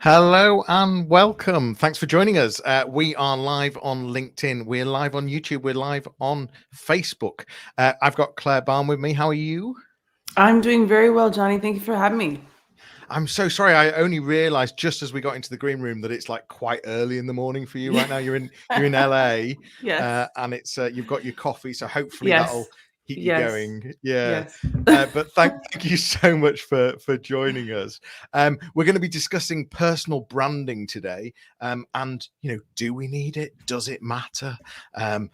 Hello and welcome. Thanks for joining us. We are live on LinkedIn. We're live on YouTube. We're live on Facebook. I've got Claire Bahn with me. How are you? I'm doing very well, Johnny. Thank you for having me. I'm so sorry. I only realized just as we got into the green room that it's like quite early in the morning for you right now. You're in LA, Yes. and it's you've got your coffee, so hopefully Yes. that'll keep you Yes. going. Yeah. Yes. But thank you so much for joining us. We're going to be discussing personal branding today, and do we need it? Does it matter? Um,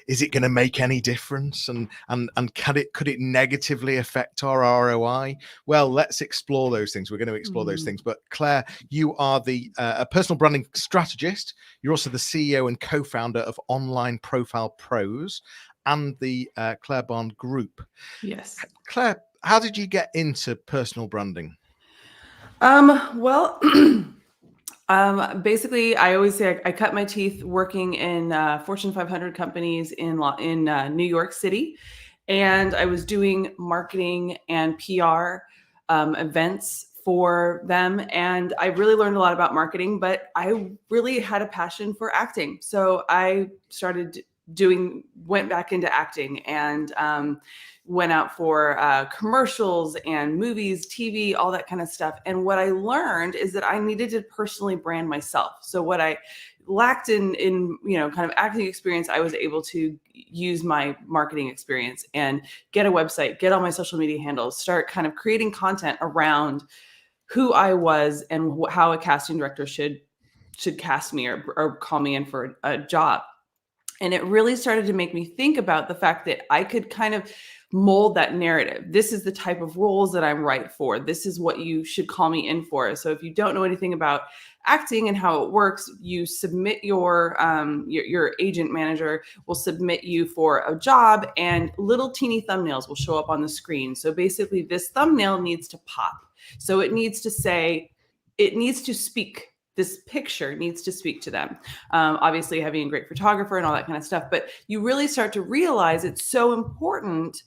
is it going to make any difference? And could it negatively affect our ROI? Well, let's explore those things. We're going to explore those things. But Claire, you are a personal branding strategist. You're also the CEO and co-founder of Online Profile Pros and the Claire Bahn Group. Yes. Claire, how did you get into personal branding? Well, basically, I always say I cut my teeth working in Fortune 500 companies in New York City, and I was doing marketing and PR events for them, and I really learned a lot about marketing. But I really had a passion for acting, so I went back into acting and went out for commercials and movies, TV, all that kind of stuff. And what I learned is that I needed to personally brand myself. So what I lacked in kind of acting experience, I was able to use my marketing experience and get a website, get all my social media handles, start kind of creating content around who I was and how a casting director should cast me or call me in for a job. And it really started to make me think about the fact that I could kind of mold that narrative. This is the type of roles that I'm right for. This is what you should call me in for. So if you don't know anything about acting and how it works, you submit your agent manager will submit you for a job, and little teeny thumbnails will show up on the screen. So basically, this thumbnail needs to pop. So it needs to speak. This picture needs to speak to them. Obviously, having a great photographer and all that kind of stuff. But you really start to realize it's so important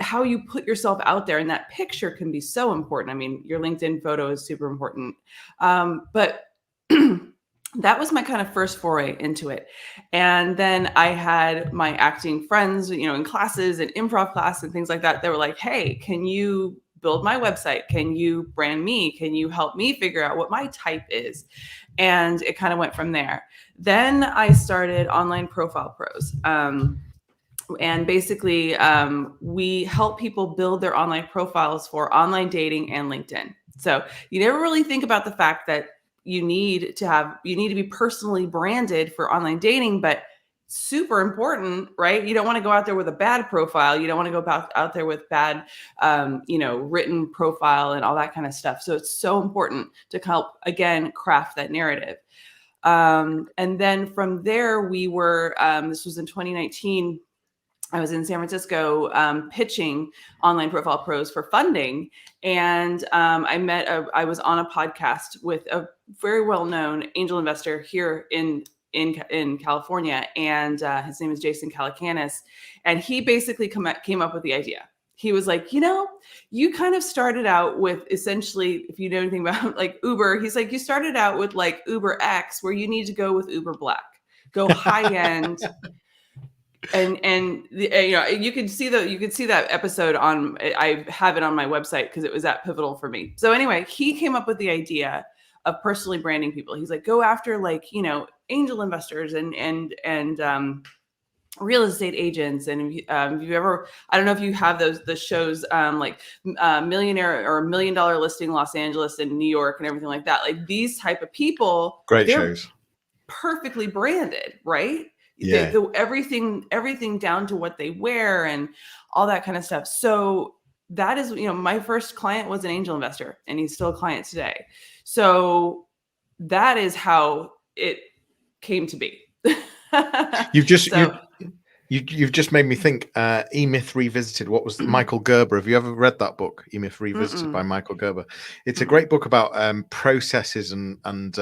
how you put yourself out there, and that picture can be so important. I mean, your LinkedIn photo is super important. But that was my kind of first foray into it. And then I had my acting friends, in classes and improv class and things like that. They were like, hey, can you build my website? Can you brand me? Can you help me figure out what my type is? And it kind of went from there. Then I started Online Profile Pros. And basically, we help people build their online profiles for online dating and LinkedIn. So you never really think about the fact that you need to be personally branded for online dating, but super important, right? You don't want to go out there with a bad profile. You don't want to go out there with bad, written profile and all that kind of stuff. So it's so important to help, again, craft that narrative. And then from there, we were, this was in 2019, I was in San Francisco pitching Online Profile Pros for funding. And I was on a podcast with a very well-known angel investor here in California. And his name is Jason Calacanis. And he basically came up with the idea. He was like, you kind of started out with essentially, if you know anything about like Uber, he's like, you started out with like Uber X, where you need to go with Uber Black, go high end. And you could see that episode on, I have it on my website because it was that pivotal for me. So anyway, he came up with the idea of personally branding people. He's like, go after angel investors and real estate agents. And if you ever, I don't know if you have the shows like Millionaire or $1 Million Listing Los Angeles and New York and everything like that. Like these type of people, Great shows. Perfectly branded, right? Yeah. Everything down to what they wear and all that kind of stuff. So that is, my first client was an angel investor, and he's still a client today. So that is how it came to be. You've just made me think. E-Myth Revisited. What was Michael Gerber? Have you ever read that book, E-Myth Revisited by Michael Gerber? It's a great book about processes and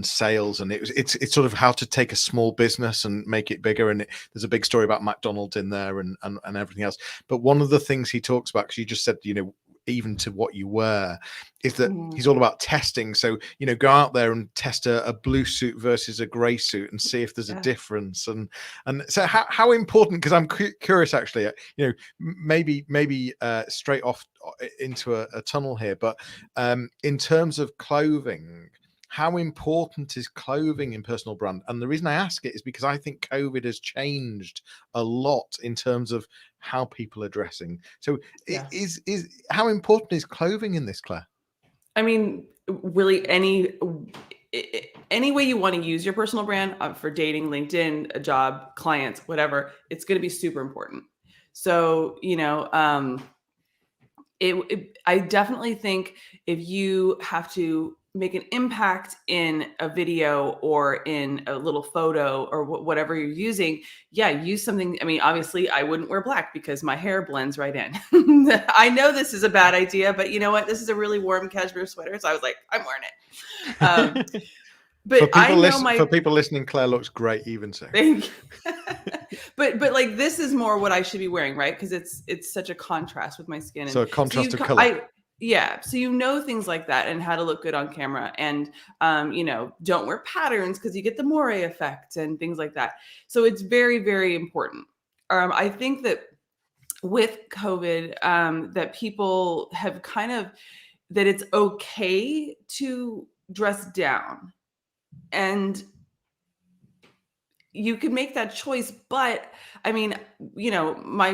sales, and it's sort of how to take a small business and make it bigger. And there's a big story about McDonald's in there and everything else. But one of the things he talks about, because you just said, even to what you wear, is that Mhm. he's all about testing. So, go out there and test a blue suit versus a gray suit and see if there's a Yeah. difference. And so how important, because I'm curious actually, maybe straight off into a tunnel here, but in terms of clothing, how important is clothing in personal brand? And the reason I ask it is because I think COVID has changed a lot in terms of how people are dressing. So Yes. is how important is clothing in this, Claire? I mean, really, any way you want to use your personal brand, for dating, LinkedIn, a job, clients, whatever, it's going to be super important. So, I definitely think if you have to make an impact in a video or in a little photo or whatever you're using, yeah, use something. I mean, obviously, I wouldn't wear black because my hair blends right in. I know this is a bad idea, but you know what? This is a really warm cashmere sweater, so I was like, I'm wearing it. But I know For my people listening, Claire looks great even so. Thank you. But like this is more what I should be wearing, right? Because it's such a contrast with my skin, So and a so contrast of color. yeah, so things like that and how to look good on camera, and don't wear patterns because you get the moire effect and things like that. So it's very, very important. I think that with COVID, that people have kind of that it's okay to dress down, and you can make that choice. But I mean, my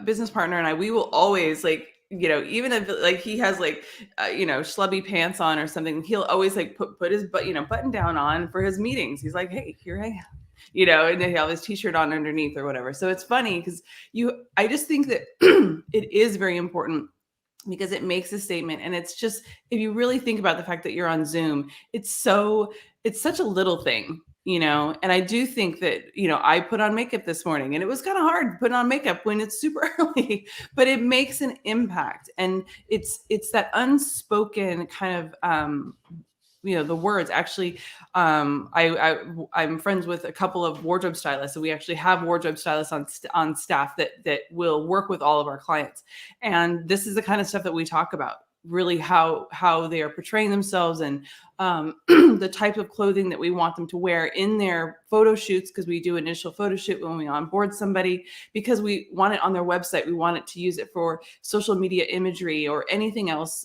business partner and I, we will always, like, even if like he has like schlubby pants on or something, he'll always like put his button down on for his meetings. He's like, hey, here I am, and then he'll have his t-shirt on underneath or whatever. So it's funny because I just think that it is very important because it makes a statement. And it's just, if you really think about the fact that you're on Zoom, it's such a little thing, and I do think that, I put on makeup this morning and it was kind of hard to put on makeup when it's super early, but it makes an impact. And it's that unspoken kind of, the words. Actually, I'm friends with a couple of wardrobe stylists, and we actually have wardrobe stylists on staff that will work with all of our clients. And this is the kind of stuff that we talk about, really how they are portraying themselves, and the type of clothing that we want them to wear in their photo shoots, because we do initial photo shoot when we onboard somebody, because we want it on their website. We want it to use it for social media imagery or anything else.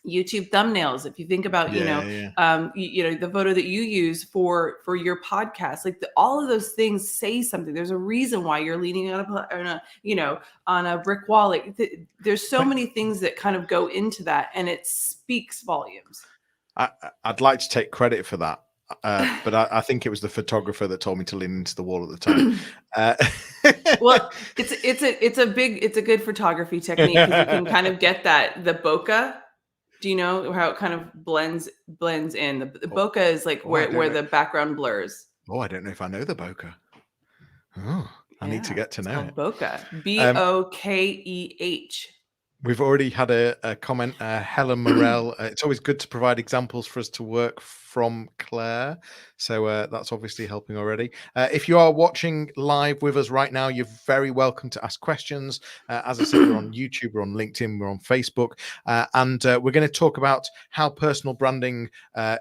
YouTube thumbnails. If you think about, Yeah. the photo that you use for your podcast, like all of those things say something. There's a reason why you're leaning on a brick wall. Like there's so many things that kind of go into that, and it speaks volumes. I'd like to take credit for that. But I think it was the photographer that told me to lean into the wall at the time. Well, it's a good photography technique, because you can kind of get the bokeh. Do you know how it kind of blends in? The bokeh is like where the background blurs. Oh, I don't know if I know the bokeh. Oh, I need to get to It's know it. called bokeh. Bokeh. We've already had a comment, Helen Morell. It's always good to provide examples for us to work from, Claire. So that's obviously helping already. If you are watching live with us right now, you're very welcome to ask questions. As I said, we're on YouTube, we're on LinkedIn, we're on Facebook. And we're going to talk about how personal branding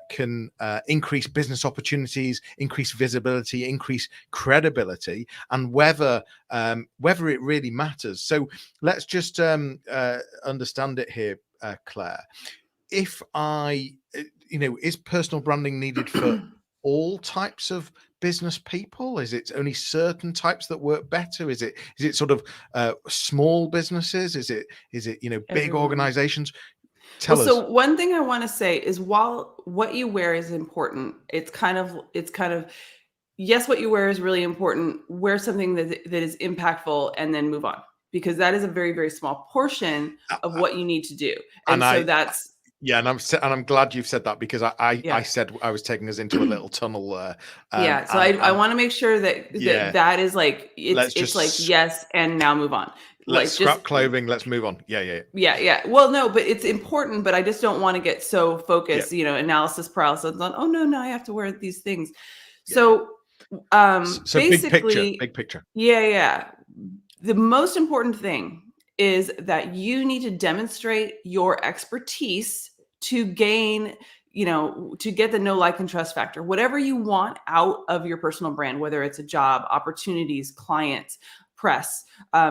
can increase business opportunities, increase visibility, increase credibility, and whether it really matters. So let's just understand it here, Claire. If is personal branding needed for all types of business people? Is it only certain types that work better? Is it sort of small businesses? Is it big Everyone. organizations? Tell us. So one thing I want to say is, while what you wear is important, it's kind of yes, what you wear is really important. Wear something that is impactful, and then move on, because that is a very, very small portion of what you need to do. And so that's. Yeah, and I'm glad you've said that, because I said I was taking us into a little tunnel there. So I want to make sure that that is like, it's like yes, and now move on. Let's scrap clothing. Let's move on. Yeah. Well, no, but it's important. But I just don't want to get so focused, analysis paralysis on. Oh no, I have to wear these things. So basically, big picture. Yeah. The most important thing is that you need to demonstrate your expertise to gain, to get the know, like, and trust factor. Whatever you want out of your personal brand, whether it's a job, opportunities, clients, press,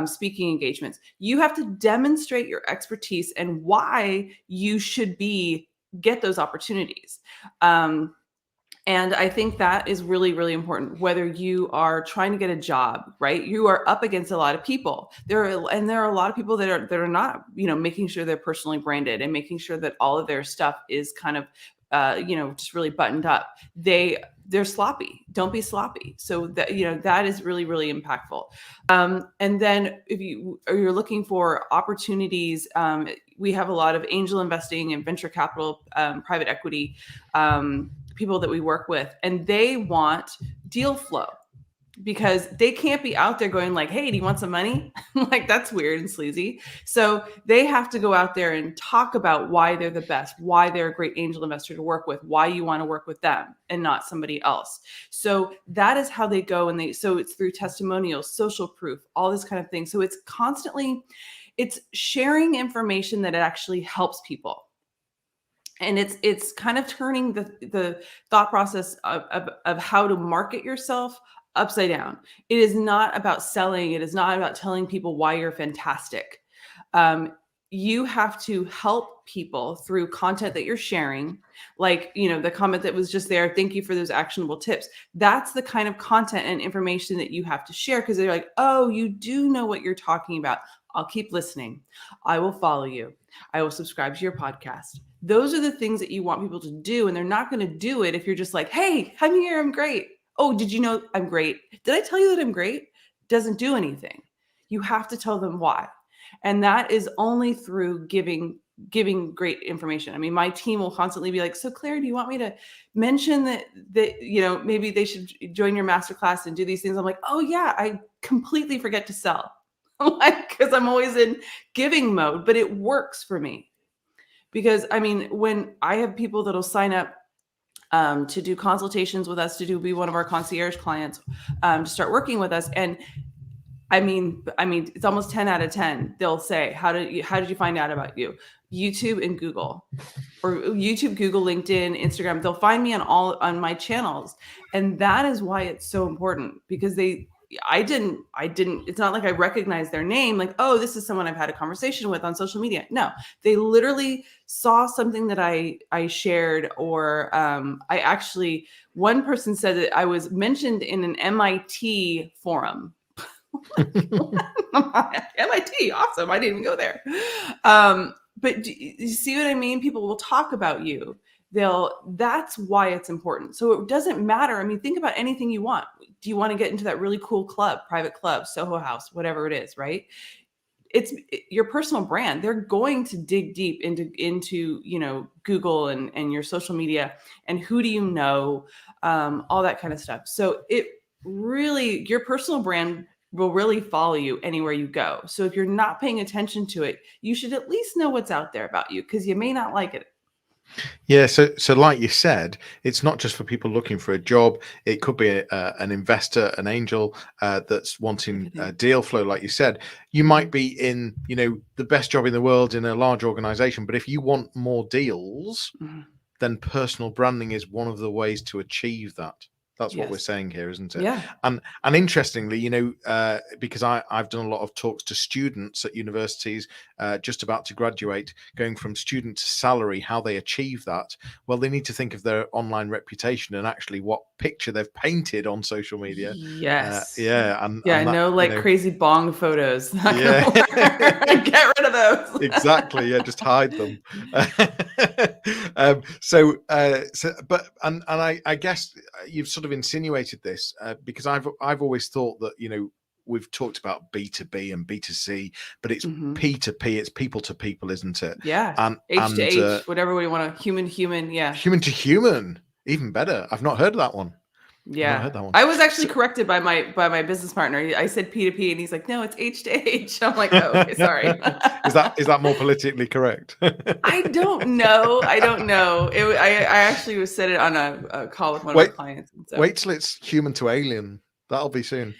speaking engagements, you have to demonstrate your expertise and why you should get those opportunities. And I think that is really, really important. Whether you are trying to get a job, right? You are up against a lot of people. There are a lot of people that are not, making sure they're personally branded and making sure that all of their stuff is kind of, just really buttoned up. They're sloppy. Don't be sloppy. So that is really, really impactful. And then if you're looking for opportunities, we have a lot of angel investing and venture capital, private equity, people that we work with, and they want deal flow because they can't be out there going like, hey, do you want some money? Like, that's weird and sleazy. So they have to go out there and talk about why they're the best, why they're a great angel investor to work with, why you want to work with them and not somebody else. So that is how they go. So it's through testimonials, social proof, all this kind of thing. So it's sharing information that actually helps people. And it's kind of turning the thought process of how to market yourself upside down. It is not about selling. It is not about telling people why you're fantastic. You have to help people through content that you're sharing. Like, the comment that was just there, thank you for those actionable tips. That's the kind of content and information that you have to share, because they're like, oh, you do know what you're talking about. I'll keep listening. I will follow you. I will subscribe to your podcast. Those are the things that you want people to do. And they're not going to do it if you're just like, hey, I'm here. I'm great. Oh, did you know I'm great? Did I tell you that I'm great? Doesn't do anything. You have to tell them why. And that is only through giving great information. I mean, my team will constantly be like, so Claire, do you want me to mention that maybe they should join your masterclass and do these things? I'm like, oh yeah, I completely forget to sell. Because I'm always in giving mode, but it works for me. Because I mean, when I have people that'll sign up to do consultations with us, be one of our concierge clients, to start working with us, and I mean, it's almost 10 out of 10. They'll say, how did you find out about you? YouTube and Google, or YouTube, Google, LinkedIn, Instagram. They'll find me on my channels, and that is why it's so important, because I didn't, it's not like I recognize their name, like, oh, this is someone I've had a conversation with on social media. No, they literally saw something that I shared, or one person said that I was mentioned in an MIT forum. MIT, awesome. I didn't even go there. But do you see what I mean? People will talk about you. That's why it's important. So it doesn't matter. I mean, think about anything you want. Do you want to get into that really cool club, private club, Soho House, whatever it is, right? It's your personal brand. They're going to dig deep into Google and your social media and who do you know, all that kind of stuff. So your personal brand will really follow you anywhere you go. So if you're not paying attention to it, you should at least know what's out there about you, because you may not like it. Yeah, so like you said, it's not just for people looking for a job. It could be an investor, an angel that's wanting deal flow. Like you said, you might be in, the best job in the world in a large organization, but if you want more deals, then personal branding is one of the ways to achieve that. That's what we're saying here, isn't it? Yeah. And interestingly, because I've done a lot of talks to students at universities just about to graduate, going from student to salary, how they achieve that. Well, they need to think of their online reputation and actually what picture they've painted on social media. Yes. And that, crazy bong photos. Yeah. Get rid of those. Exactly. Yeah, just hide them. I guess you've sort of insinuated this because I've always thought that we've talked about B2B and B2C, but it's P2P, it's people to people, isn't it? Yeah. And H to H, whatever we want to, human. Yeah. Human to human, even better. I've not heard of that one. Yeah, I was actually corrected by my business partner. I said P2P, and he's like, "No, it's H to H." I'm like, "Oh, okay, sorry." Is that more politically correct? I don't know. I actually said it on a call with one of my clients. Wait till it's human to alien. That'll be soon.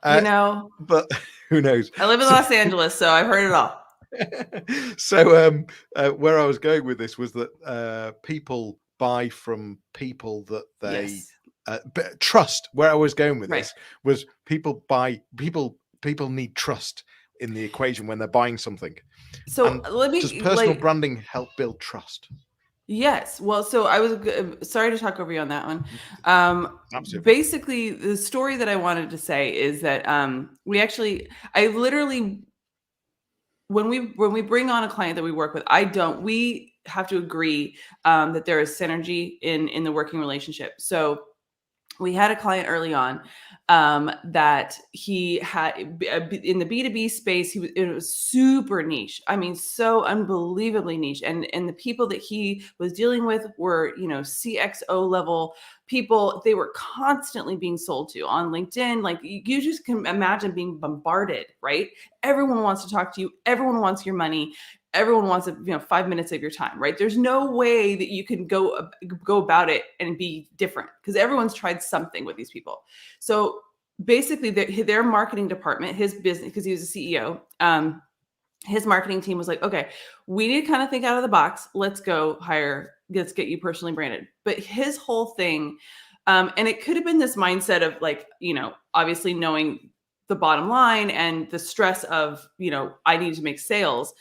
You know, But who knows? I live in So, Los Angeles, so I've heard it all. so where I was going with this was that people buy from people that they Yes. trust. Where I was going with Right. this was people need trust in the equation when they're buying something. So And let does me personal branding help build trust? yes. Well, so I was sorry to talk over you on that one. Absolutely. Basically, the story that I wanted to say is that I literally, when we bring on a client that we work with, we have to agree that there is synergy in the working relationship. So we had a client early on that he had in the B2B space. It was super niche. I mean, so unbelievably niche. And the people that he was dealing with were, CXO level people. They were constantly being sold to on LinkedIn. Like you just can imagine being bombarded, right? Everyone wants to talk to you. Everyone wants your money. Everyone wants 5 minutes of your time, right? There's no way that you can go about it and be different because everyone's tried something with these people. So basically, their marketing department, his business, because he was a CEO, his marketing team was like, okay, we need to kind of think out of the box. Let's get you personally branded. But his whole thing, and it could have been this mindset of like, obviously knowing the bottom line and the stress of, I need to make sales.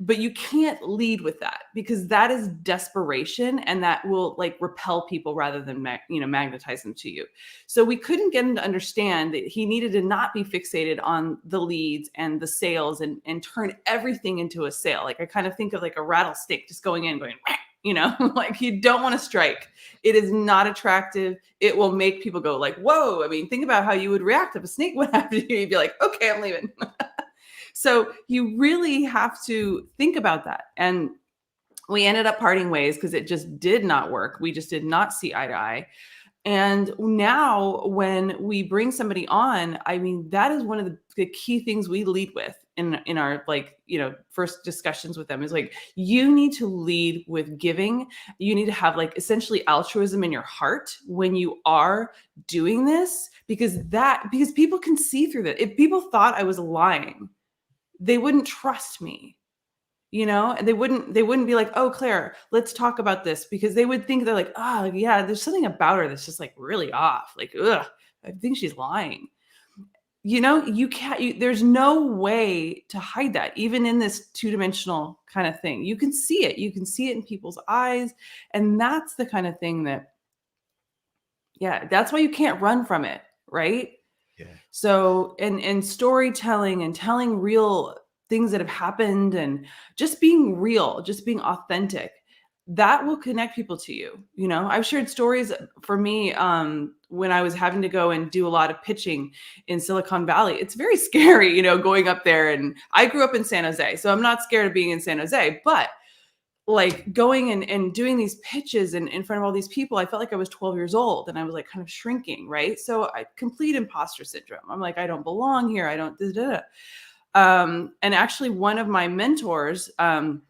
But you can't lead with that because that is desperation and that will like repel people rather than magnetize them to you. So we couldn't get him to understand that he needed to not be fixated on the leads and the sales and turn everything into a sale. Like I kind of think of like a rattlesnake just going in going like you don't want to strike. It is not attractive. It will make people go like, whoa. I mean, think about how you would react if a snake went after you. You'd be like, okay, I'm leaving. So you really have to think about that. And we ended up parting ways because it just did not work. We just did not see eye to eye. And now when we bring somebody on, I mean, that is one of the key things we lead with in our first discussions with them is like, you need to lead with giving. You need to have like essentially altruism in your heart when you are doing this, because people can see through that. If people thought I was lying, they wouldn't trust me, and they wouldn't be like, oh, Claire, let's talk about this, because they would think they're like, oh yeah, there's something about her that's just like really off. Like, ugh, I think she's lying. You can't, there's no way to hide that, even in this two-dimensional kind of thing. You can see it in people's eyes. And that's the kind of thing that, yeah, that's why you can't run from it. Right. Yeah. So, and storytelling and telling real things that have happened and just being real, just being authentic, that will connect people to you. I've shared stories for me when I was having to go and do a lot of pitching in Silicon Valley. It's very scary, going up there. And I grew up in San Jose, so I'm not scared of being in San Jose, but like going and doing these pitches in front of all these people, I felt like I was 12 years old and I was like kind of shrinking, right? So complete imposter syndrome. I'm like, I don't belong here. I don't, and actually one of my mentors, for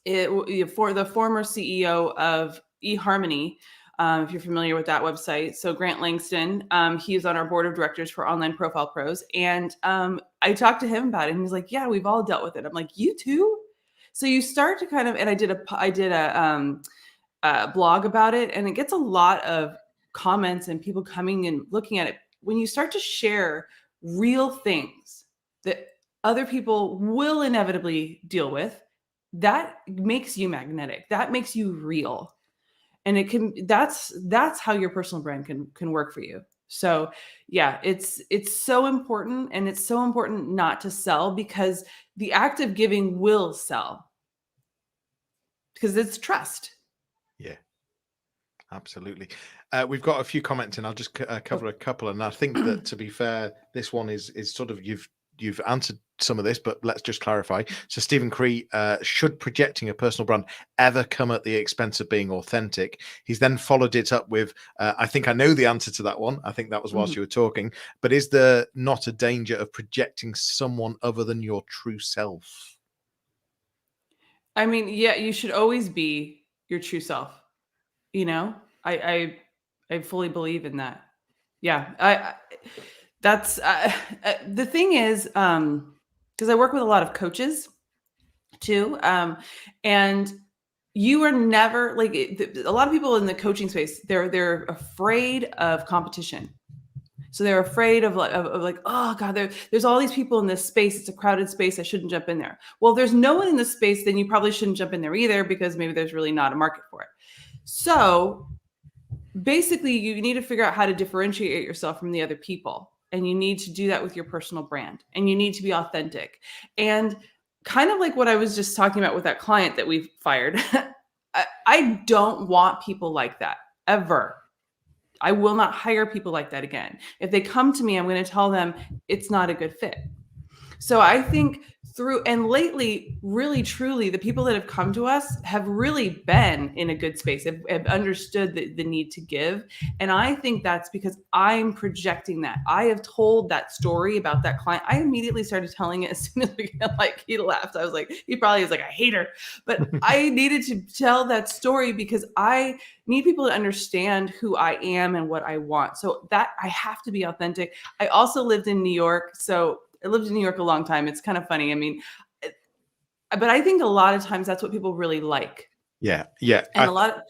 the former CEO of eHarmony, if you're familiar with that website. So Grant Langston, he's on our board of directors for Online Profile Pros. And I talked to him about it and he's like, yeah, we've all dealt with it. I'm like, you too? So you start to kind of, and I did a blog about it, and it gets a lot of comments and people coming and looking at it. When you start to share real things that other people will inevitably deal with, that makes you magnetic. That makes you real. And that's how your personal brand can work for you. So yeah, it's so important, and it's so important not to sell, because the act of giving will sell, because it's trust. Yeah. Absolutely. We've got a few comments, and I'll just cover a couple. And I think that, to be fair, this one is sort of you've answered some of this, but let's just clarify. So Stephen Cree, should projecting a personal brand ever come at the expense of being authentic? He's then followed it up with, I think I know the answer to that one. I think that was whilst you were talking. But is there not a danger of projecting someone other than your true self? I mean, yeah, you should always be your true self. I fully believe in that. Yeah. That's the thing is, because I work with a lot of coaches too. And you are never like a lot of people in the coaching space, they're afraid of competition. So they're afraid of like, oh God, there's all these people in this space. It's a crowded space. I shouldn't jump in there. Well, if there's no one in this space, then you probably shouldn't jump in there either, because maybe there's really not a market for it. So basically, you need to figure out how to differentiate yourself from the other people. And you need to do that with your personal brand, and you need to be authentic. And kind of like what I was just talking about with that client that we fired, I don't want people like that ever. I will not hire people like that again. If they come to me, I'm going to tell them it's not a good fit. So I think and lately, really, truly, the people that have come to us have really been in a good space, have understood the need to give. And I think that's because I'm projecting that. I have told that story about that client. I immediately started telling it as soon as he laughed. I was like, he probably is like, I hate her. But I needed to tell that story because I need people to understand who I am and what I want. So that I have to be authentic. I also lived in New York. So I lived in New York a long time. It's kind of funny. I mean, but I think a lot of times that's what people really like. Yeah. And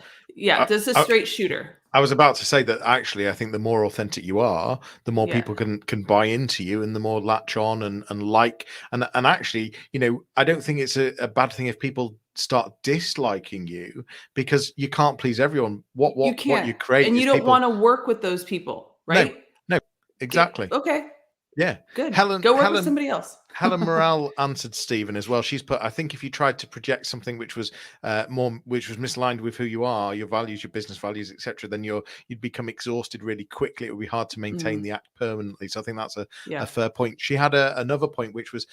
just a straight shooter. I was about to say that actually, I think the more authentic you are, the more people can buy into you, and the more latch on and like. And actually, I don't think it's a bad thing if people start disliking you, because you can't please everyone. What you create, and you don't want to work with those people, right? No, exactly. Okay. Yeah. Good. Go work with somebody else. Helen Morrell answered Stephen as well. She's put, I think if you tried to project something which was misaligned with who you are, your values, your business values, etc., then you'd become exhausted really quickly. It would be hard to maintain the act permanently. So I think that's a fair point. She had another point, which was,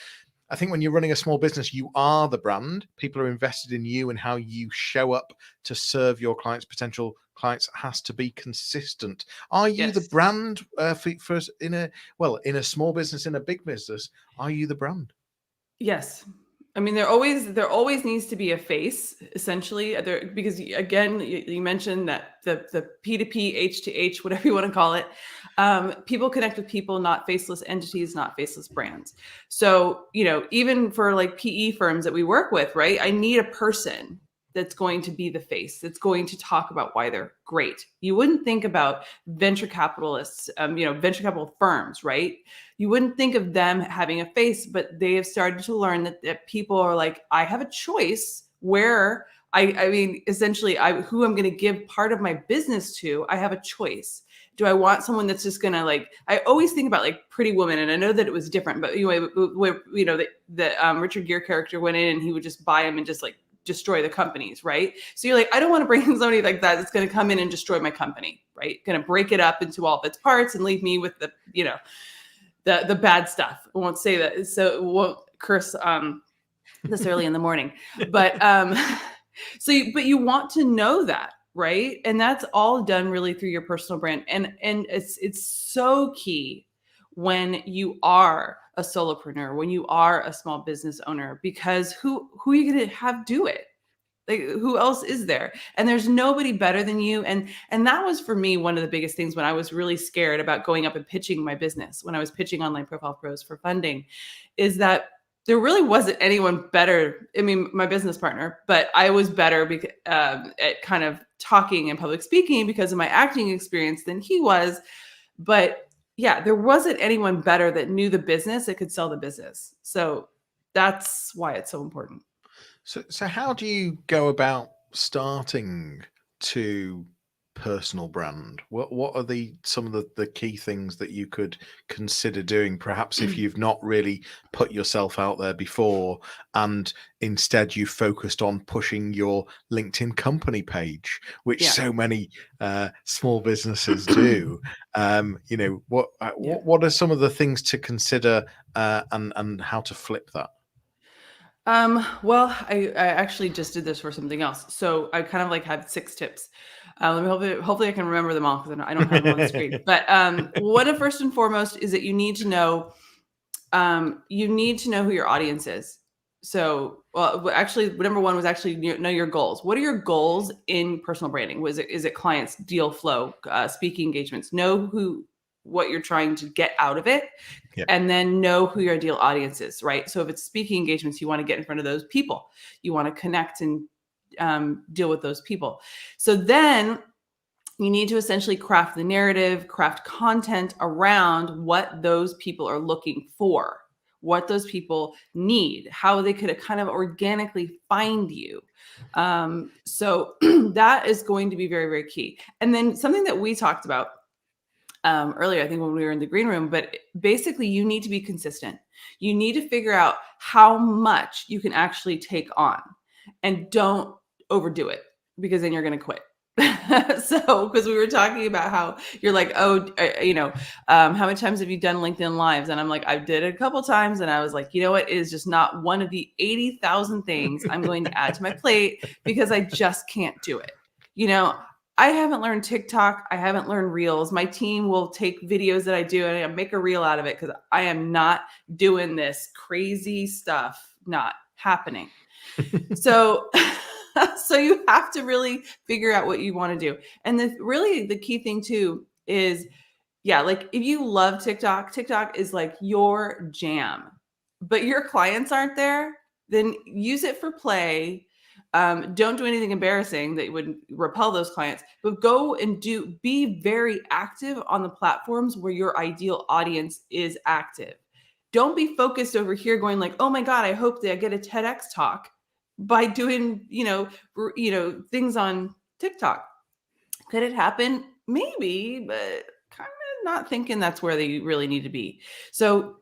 I think when you're running a small business, you are the brand. People are invested in you, and how you show up to serve your potential clients has to be consistent. Are you the brand for in a small business, in a big business? Are you the brand? Yes. I mean, there always needs to be a face, essentially, because again, you mentioned that the P2P, H2H, whatever you want to call it, people connect with people, not faceless entities, not faceless brands. So, even for like PE firms that we work with, right? I need a person that's going to be the face, that's going to talk about why they're great. You wouldn't think about venture capitalists, venture capital firms, right? You wouldn't think of them having a face, but they have started to learn that people are like, I have a choice where I mean, essentially, who I'm going to give part of my business to. I have a choice. Do I want someone that's just going to I always think about like Pretty Woman, and I know that it was different, but anyway, the Richard Gere character went in and he would just buy them and just like destroy the companies, right? So you're like, I don't want to bring in somebody like that that's going to come in and destroy my company, right? Going to break it up into all of its parts and leave me with the bad stuff. I won't say that, so it won't curse this early in the morning. But but you want to know that, right? And that's all done really through your personal brand. And it's so key when you are a solopreneur, when you are a small business owner, because who are you going to have do it? Like, who else is there? And there's nobody better than you. And that was for me one of the biggest things when I was really scared about going up and pitching my business, when I was pitching Online Profile Pros for funding, is that there really wasn't anyone better. I mean, my business partner, but I was better at kind of talking and public speaking because of my acting experience than he was. But yeah, there wasn't anyone better that knew the business that could sell the business. So that's why it's so important. So how do you go about starting to personal brand? What are some of the key things that you could consider doing, perhaps if you've not really put yourself out there before, and instead you focused on pushing your LinkedIn company page, which so many small businesses do? What are some of the things to consider, and how to flip that? Well, I actually just did this for something else. So I kind of had 6 tips. Let me hopefully I can remember them all, because I don't have them on the screen. But one of first and foremost is that you need to know who your audience is. So, well, actually, number one was actually know your goals. What are your goals in personal branding? Is it clients, deal flow, speaking engagements? Know who what you're trying to get out of it, Yeah. and then know who your ideal audience is, right? So if it's speaking engagements, you want to get in front of those people. You want to connect and deal with those people. So then you need to essentially craft the narrative, craft content around what those people are looking for, what those people need, how they could kind of organically find you. So that is going to be very, very key. And then something that we talked about earlier, I think when we were in the green room, but basically you need to be consistent. You need to figure out how much you can actually take on, and don't overdo it, because then you're going to quit. So, because we were talking about how you're like, oh, how many times have you done LinkedIn Lives? And I'm like, I did it a couple times. And I was like, you know what? It is just not one of the 80,000 things I'm going to add to my plate, because I just can't do it. I haven't learned TikTok. I haven't learned Reels. My team will take videos that I do and I make a reel out of it, because I am not doing this crazy stuff. Not happening. So, so you have to really figure out what you want to do. And really the key thing too is, yeah, like if you love TikTok, TikTok is like your jam, but your clients aren't there, then use it for play. Don't do anything embarrassing that would repel those clients, but go and be very active on the platforms where your ideal audience is active. Don't be focused over here going like, oh my God, I hope that I get a TEDx talk by doing, things on TikTok. Could it happen? Maybe, but kind of not thinking that's where they really need to be. So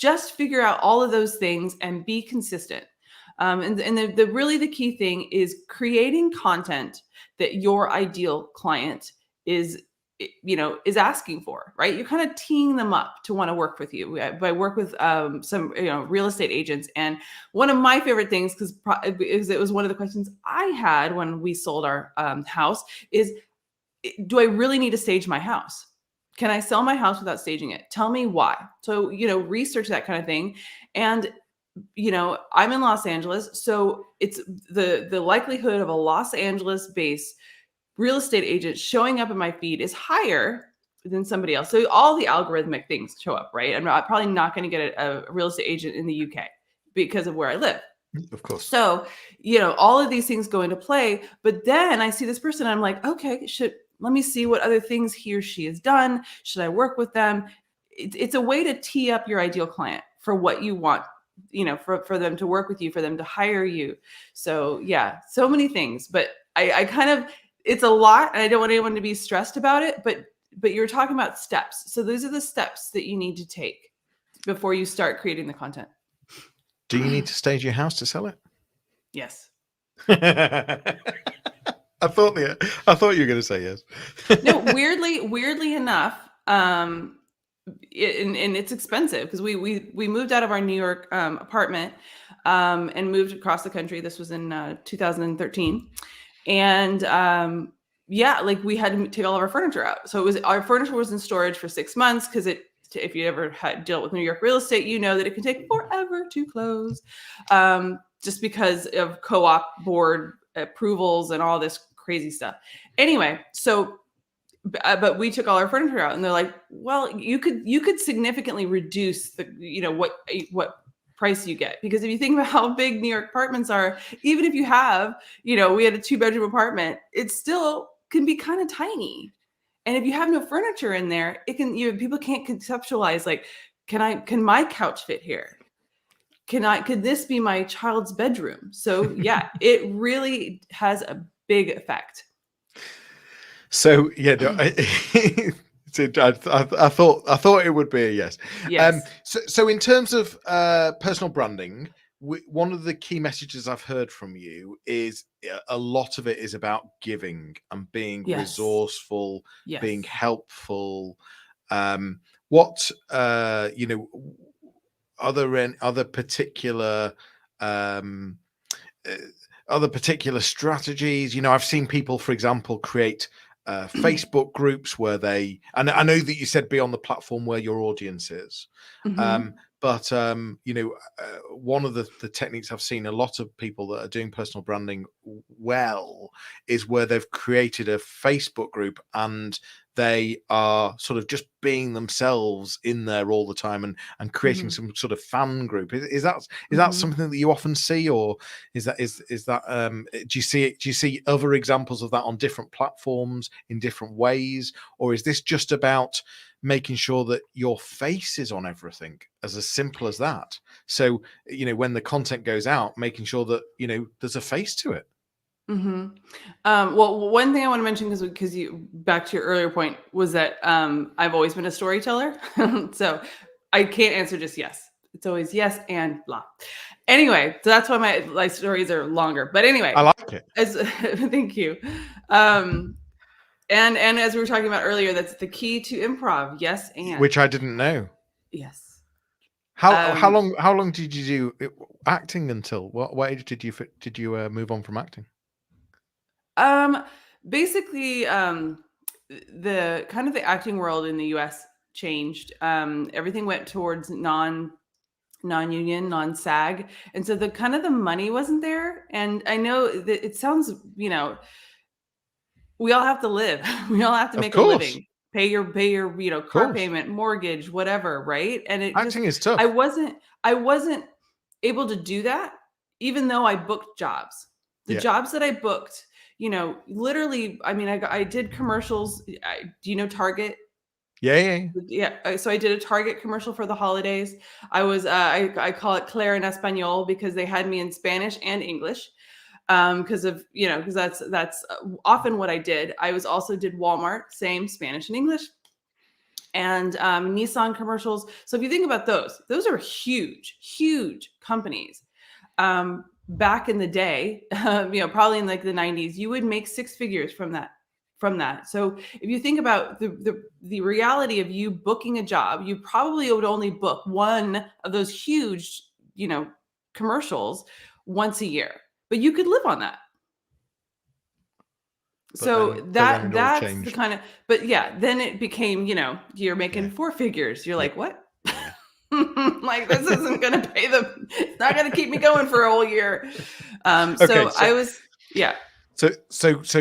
just figure out all of those things and be consistent. And the key thing is creating content that your ideal client is asking for, right? You're kind of teeing them up to want to work with you. I work with some real estate agents, and one of my favorite things, because it was one of the questions I had when we sold our house, is, do I really need to stage my house? Can I sell my house without staging it? Tell me why. So research that kind of thing. And I'm in Los Angeles, so it's the likelihood of a Los Angeles based real estate agent showing up in my feed is higher than somebody else. So all the algorithmic things show up, right? I'm probably not going to get a real estate agent in the UK because of where I live. Of course. So, all of these things go into play, but then I see this person, I'm like, okay, let me see what other things he or she has done. Should I work with them? It's a way to tee up your ideal client for what you want, for them to work with you, for them to hire you. So yeah, so many things, but I kind of, it's a lot, and I don't want anyone to be stressed about it, but you're talking about steps. So those are the steps that you need to take before you start creating the content. Do you need to stage your house to sell it? Yes. I thought you were going to say yes. No, weirdly enough, and it's expensive, because we moved out of our New York apartment and moved across the country. This was in 2013, and like we had to take all of our furniture out. So our furniture was in storage for 6 months, because if you ever had dealt with New York real estate, you know that it can take forever to close, just because of co-op board approvals and all this crazy stuff. Anyway, so but we took all our furniture out, and they're like, well, you could significantly reduce the what price you get, because if you think about how big New York apartments are, even if you have we had a 2-bedroom apartment, it still can be kind of tiny. And if you have no furniture in there, it can people can't conceptualize, like, can my couch fit here? Could this be my child's bedroom? So yeah, it really has a big effect. So yeah, no, I thought it would be a yes. Yes. So in terms of personal branding, one of the key messages I've heard from you is a lot of it is about giving and being resourceful, being helpful. What are there any other particular strategies? I've seen people, for example, create Facebook groups where and I know that you said be on the platform where your audience is. Mm-hmm. But one of the techniques I've seen a lot of people that are doing personal branding well is where they've created a Facebook group, and they are sort of just being themselves in there all the time and creating some sort of fan group. Is that something that you often see, or is that do you see other examples of that on different platforms in different ways, or is this just about making sure that your face is on everything, as simple as that? So, when the content goes out, making sure that, there's a face to it. Well, one thing I want to mention, because you, back to your earlier point, was that I've always been a storyteller. So I can't answer just yes. It's always yes and blah. Anyway, so that's why my stories are longer. But anyway, I like it. Thank you. And as we were talking about earlier, that's the key to improv. Yes, and which I didn't know. yes. How long did you do acting until? What age did you move on from acting? Basically, the kind of the acting world in the US changed. Everything went towards non-union, non-SAG, and so the money wasn't there. And I know that it sounds, we all have to live. We all have to make a living, pay your car payment, mortgage, whatever, right? And acting is tough. I wasn't able to do that, even though I booked jobs. The jobs that I booked, literally, I mean, I did commercials. Do you know Target? Yeah. So I did a Target commercial for the holidays. I was, I call it Claire en Espanol, because they had me in Spanish and English. Because that's often what I did. I also did Walmart, same, Spanish and English, and Nissan commercials. So if you think about those are huge companies. Back in the day, probably in like the 90s, you would make six figures from that. So if you think about the reality of you booking a job, you probably would only book one of those huge, commercials once a year, but you could live on that. But that's the kind of, but yeah, then it became, you're making four figures. You're like, what? Like, this isn't going to pay it's not going to keep me going for a whole year. So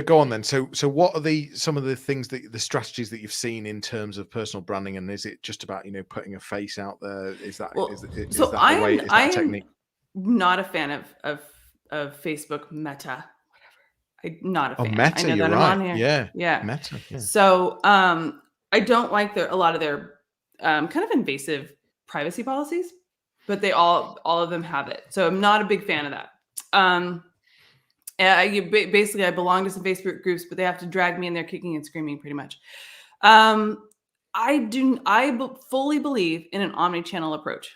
go on then. So what are some of the things the strategies that you've seen in terms of personal branding, and is it just about putting a face out there? Is that the way? Is that a technique? Not a fan of Facebook Meta, whatever. I'm not a fan. Meta, I know you're that right. I'm on here. Yeah. Meta. Yeah. So I don't like a lot of their kind of invasive privacy policies, but all of them have it. So I'm not a big fan of that. Basically, I belong to some Facebook groups, but they have to drag me in there kicking and screaming pretty much. I fully believe in an omni-channel approach.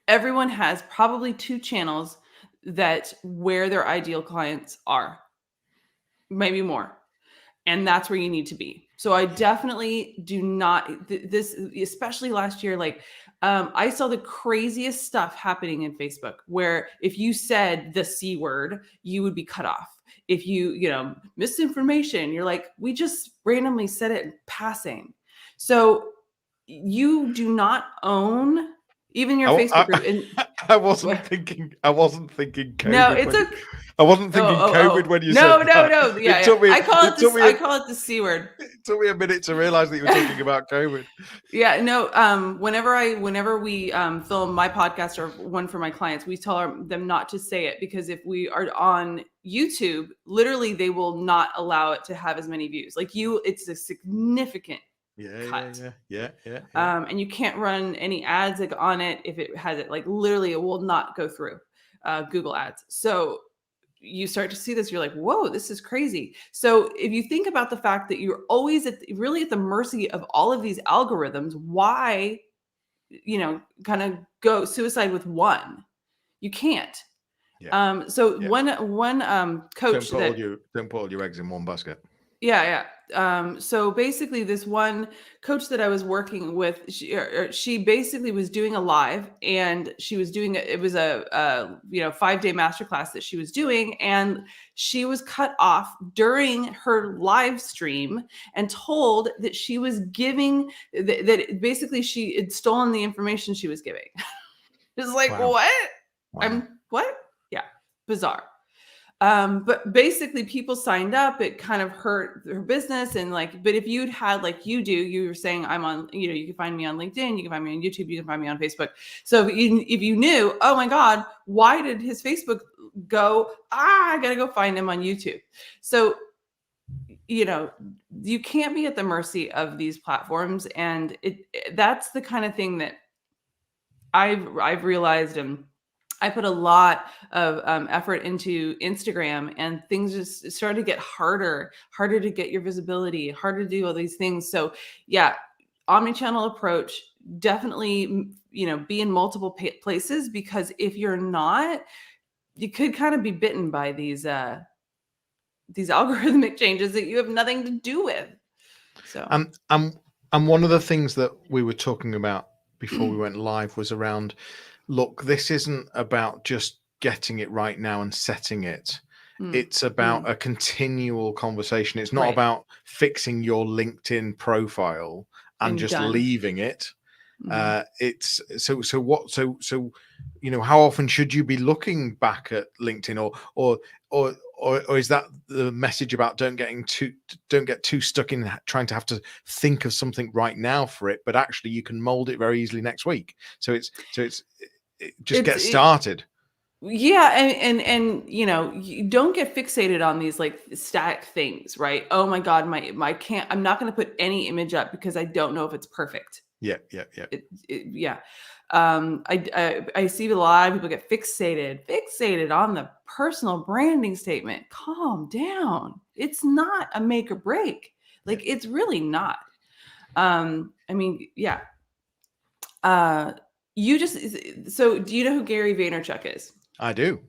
Everyone has probably two channels where their ideal clients are, maybe more. And that's where you need to be. So I definitely do not, this, especially last year, I saw the craziest stuff happening in Facebook, where if you said the C word, you would be cut off. If you, misinformation, you're like, we just randomly said it in passing. So you do not own even your Facebook group. I wasn't thinking COVID. No, I wasn't thinking COVID when you said that. No. Yeah, I call it the C word. It took me a minute to realize that you were talking about COVID. Yeah, no. Whenever we film my podcast or one for my clients, we tell them not to say it, because if we are on YouTube, literally they will not allow it to have as many views. It's a significant cut. Yeah. And you can't run any ads on it if it has it. Literally, it will not go through Google Ads. So you start to see this, you're like, whoa, this is crazy. So if you think about the fact that you're always really at the mercy of all of these algorithms, why, kind of go suicide with one? You can't. Yeah. One coach don't put all your eggs in one basket. Yeah. So basically, this one coach that I was working with, she basically was doing a live, and she was doing it was a 5-day masterclass that she was doing, and she was cut off during her live stream and told that she was giving that basically she had stolen the information she was giving. It's like, wow. What? Wow. What? Yeah, bizarre. But basically people signed up, it kind of hurt her business. And like, but if you'd had, like you were saying, I'm on, you can find me on LinkedIn, you can find me on YouTube, you can find me on Facebook. So if you knew, oh my God, why did his Facebook go? I got to go find him on YouTube. So, you can't be at the mercy of these platforms. And that's the kind of thing that I've realized. And I put a lot of effort into Instagram, and things just started to get harder to get your visibility, harder to do all these things. So yeah, omni-channel approach, definitely, be in multiple places, because if you're not, you could kind of be bitten by these algorithmic changes that you have nothing to do with. So and one of the things that we were talking about before we went live was around, look, this isn't about just getting it right now and setting it. It's about a continual conversation. It's not Right. about fixing your LinkedIn profile and just done. leaving it. It's so how often should you be looking back at LinkedIn, or is that the message about don't get too stuck in trying to have to think of something right now for it, but actually you can mold it very easily next week. So it's just get started. Yeah. And you don't get fixated on these like static things, right? Oh my God, I'm not going to put any image up because I don't know if it's perfect. Yeah. Yeah. I see a lot of people get fixated on the personal branding statement. Calm down. It's not a make or break. Like, it's really not. Yeah. So do you know who Gary Vaynerchuk is? I do.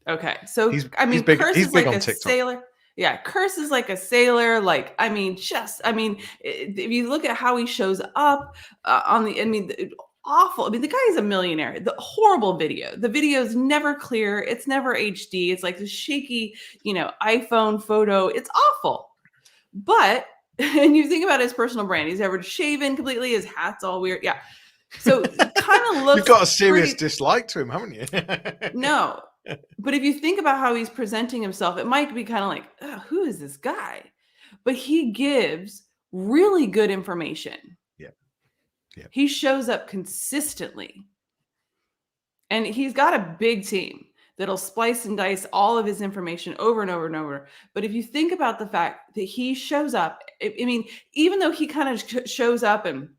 Okay. So, he's big, Curse he's is big like on a TikTok. sailor. Yeah. Curse is like a sailor. Like, if you look at how he shows up awful. The guy is a millionaire. The horrible video. The video is never clear. It's never HD. It's like a shaky, iPhone photo. It's awful. But, and you think about his personal brand, he's ever shaven completely. His hat's all weird. Yeah. So it kind of looks. You've got a serious dislike to him, haven't you? No. But if you think about how he's presenting himself, it might be kind of like, oh, who is this guy? But he gives really good information. Yeah. He shows up consistently. And he's got a big team that'll splice and dice all of his information over and over and over. But if you think about the fact that he shows up, even though he kind of shows up and,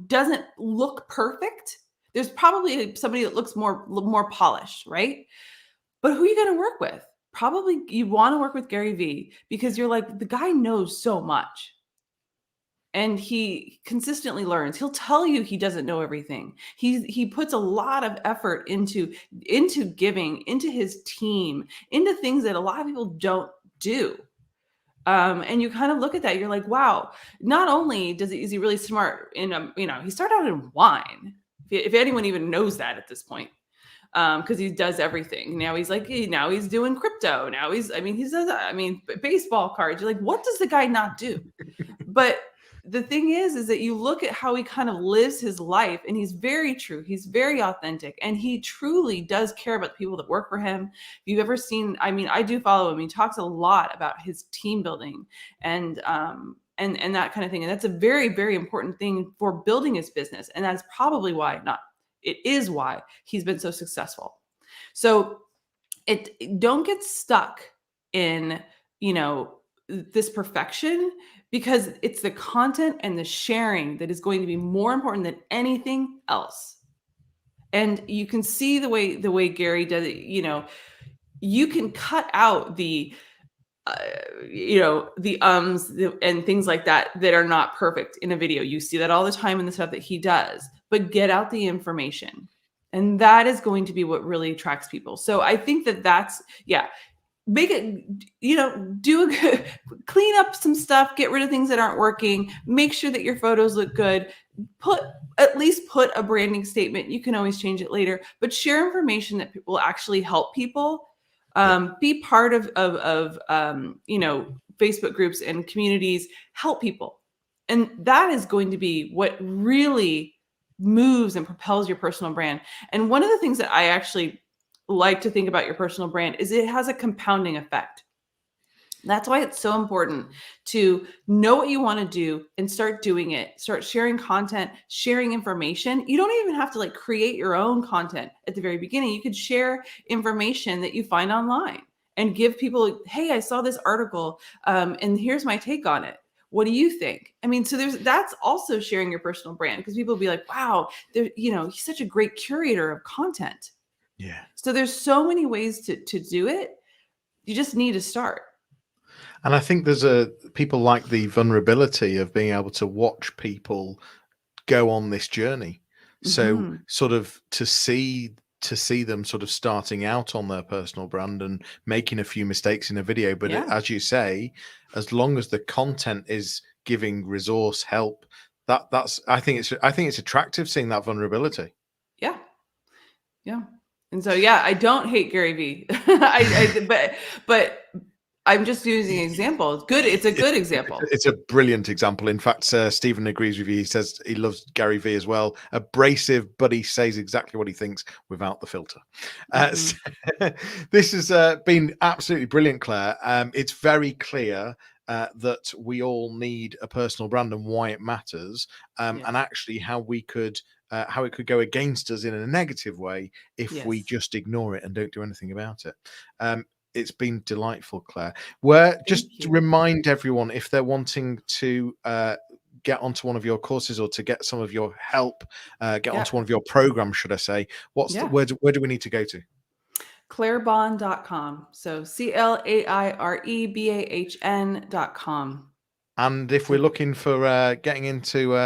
doesn't look perfect, there's probably somebody that looks more polished, right? But who are you going to work with? Probably you want to work with Gary Vee, because you're like, the guy knows so much. And he consistently learns. He'll tell you he doesn't know everything. He puts a lot of effort into giving, into his team, into things that a lot of people don't do. And you kind of look at that, you're like, wow, not only is he really smart in, he started out in wine. If anyone even knows that at this point, because he does everything. Now he's doing crypto. Now he does, baseball cards. You're like, what does the guy not do? But the thing is that you look at how he kind of lives his life, and he's very true. He's very authentic, and he truly does care about the people that work for him. If you've ever seen, I do follow him. He talks a lot about his team building and that kind of thing. And that's a very, very important thing for building his business. And that's probably it is why he's been so successful. So don't get stuck in, this perfection, because it's the content and the sharing that is going to be more important than anything else. And you can see the way Gary does it. You can cut out the and things like that are not perfect in a video. You see that all the time in the stuff that he does, but get out the information. And that is going to be what really attracts people. So I think that's, make it, clean up some stuff, get rid of things that aren't working, make sure that your photos look good, at least put a branding statement. You can always change it later, but share information that will actually help people. Be part of Facebook groups and communities, help people. And that is going to be what really moves and propels your personal brand. And one of the things that I actually like to think about your personal brand is it has a compounding effect. That's why it's so important to know what you want to do and start doing it. Start sharing content, sharing information. You don't even have to like create your own content at the very beginning. You could share information that you find online and give people, hey, I saw this article and here's my take on it. What do you think? I mean, so that's also sharing your personal brand, because people will be like, wow, he's such a great curator of content. Yeah. So there's so many ways to do it. You just need to start. And I think people like the vulnerability of being able to watch people go on this journey. So sort of to see them sort of starting out on their personal brand and making a few mistakes in a video, but as you say, as long as the content is giving resource help, I think it's attractive seeing that vulnerability. Yeah. And so I don't hate Gary Vee. but I'm just using an example. It's good. It's a good example. It's a brilliant example. In fact, Stephen agrees with you. He says he loves Gary Vee as well. Abrasive, but he says exactly what he thinks without the filter. So this has been absolutely brilliant, Claire. It's very clear that we all need a personal brand and why it matters, and actually how it could go against us in a negative way if we just ignore it and don't do anything about it. It's been delightful, Claire. To remind everyone, if they're wanting to get onto one of your courses or to get some of your help, get onto one of your programs, should I say, where do we need to go to? ClaireBahn.com. So ClaireBahn.com. And if we're looking for getting into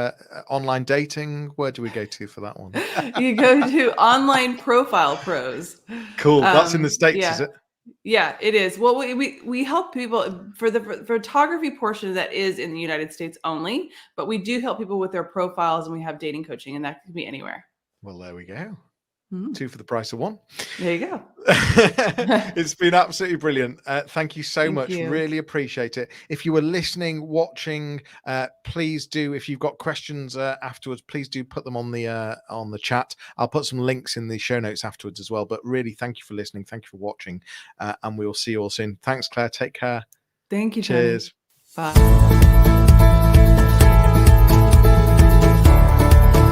online dating, where do we go to for that one? You go to Online Profile Pros. Cool. That's in the States, is it? Yeah, it is. Well, we help people for the photography portion that is in the United States only, but we do help people with their profiles, and we have dating coaching, and that can be anywhere. Well, there we go. 2 for the price of 1. There you go. It's been absolutely brilliant. Thank you so much. You. Really appreciate it. If you were listening, watching, please do. If you've got questions afterwards, please do put them on the chat. I'll put some links in the show notes afterwards as well. But really, thank you for listening. Thank you for watching, and we will see you all soon. Thanks, Claire. Take care. Thank you. Cheers. Tony. Bye.